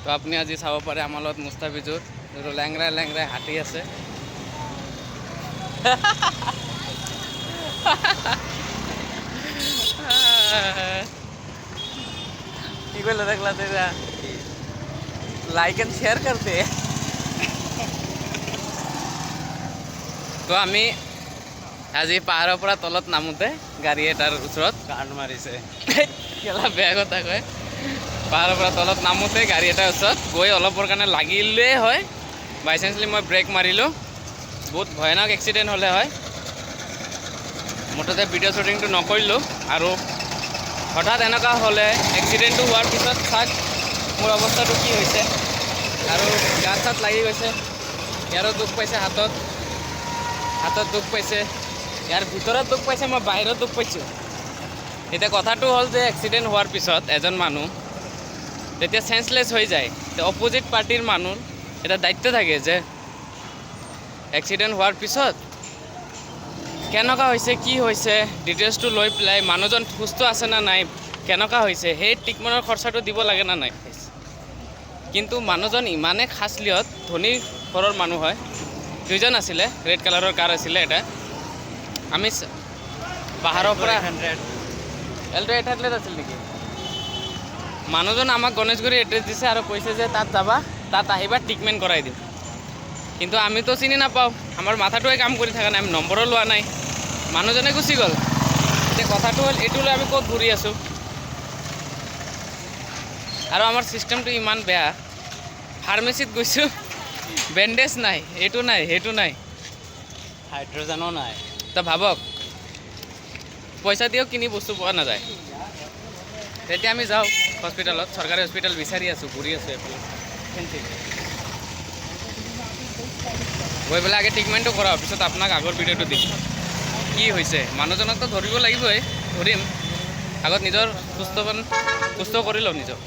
তো আপুনি আজি চাব পাৰে আমাৰ লগত মুস্তাফিজুৰ যিটো লেংৰাই লেংৰাই হাতী আছে। কি কৰিলে দেখলা তেতিয়া লাইক এণ্ড শ্বেয়াৰ কৰতে। তো আমি আজি পাহাৰৰ পৰা তলত নামোতে গাড়ী এটাৰ ওচৰত কাণ মাৰিছে। কেলা বেয়া কথা কয়। পাহাৰৰ পৰা তলত নামোতে গাড়ী এটাৰ ওচৰত গৈ অলপৰ কাৰণে লাগিলেই হয়, বাইচান্সলি মই ব্ৰেক মাৰিলোঁ, বহুত ভয়ানক এক্সিডেণ্ট হ'লে হয়। মুঠতে ভিডিঅ' শ্বুটিংটো নকৰিলোঁ আৰু হঠাৎ এনেকুৱা হ'লে এক্সিডেণ্টটো হোৱাৰ পিছত চাওক মোৰ অৱস্থাটো কি হৈছে আৰু গাত চাত লাগি গৈছে। ইয়াৰো দুখ পাইছে, হাতত দুখ পাইছে, ইয়াৰ ভিতৰত দুখ পাইছে, মই বাহিৰত দুখ পাইছোঁ। এতিয়া কথাটো হ'ল যে এক্সিডেণ্ট হোৱাৰ পিছত এজন মানুহ তেতিয়া চেঞ্চলেছ হৈ যায়। অপজিট পাৰ্টিৰ মানুহ এটা দায়িত্ব থাকে যে এক্সিডেণ্ট হোৱাৰ পিছত কেনেকুৱা হৈছে, কি হৈছে, ডিটেইলছটো লৈ পেলাই মানুহজন সুস্থ আছে না নাই, কেনেকুৱা হৈছে, সেই ট্ৰিটমেণ্টৰ খৰচাটো দিব লাগে না নাই। কিন্তু মানুহজন ইমানে খাচলিয়ত, ধনী ঘৰৰ মানুহ হয়, দুইজন আছিলে, ৰেড কালাৰৰ কাৰ আছিলে এটা। আমি পাহাৰৰ পৰা এলটো 800 আছিল নেকি? মানুহজন আমাক গণেশগুৰি এড্ৰেছ দিছে আৰু কৈছে যে তাত যাবা, তাত আহিবা, ট্ৰিটমেণ্ট কৰাই দিম। কিন্তু আমিতো চিনি নাপাওঁ, আমাৰ মাথাটোৱে কাম কৰি থকা নাই, আমি নম্বৰো লোৱা নাই, মানুহজনে গুচি গ'ল। এতিয়া কথাটো হ'ল এইটো লৈ আমি ক'ত ঘূৰি আছোঁ। আৰু আমাৰ ছিষ্টেমটো ইমান বেয়া, ফাৰ্মাচীত গৈছোঁ, বেণ্ডেজ নাই, এইটো নাই, সেইটো নাই, হাইড্ৰজেনো নাই। তো ভাবক, পইচা দিও কিনি বস্তু পোৱা নাযায়। তেতিয়া আমি যাওঁ হস্পিটেলত, চৰকাৰী হস্পিটেল বিচাৰি আছোঁ, ঘূৰি আছোঁ এইফালে গৈ পেলাই আগে ট্ৰিটমেণ্টটো কৰাওঁ, পিছত আপোনাক আগৰ ভিডিঅ'টো দিম কি হৈছে। মানুহজনকতো ধৰিব লাগিবই, ধৰিম, আগত নিজৰ সুস্থ কৰি লওঁ নিজক।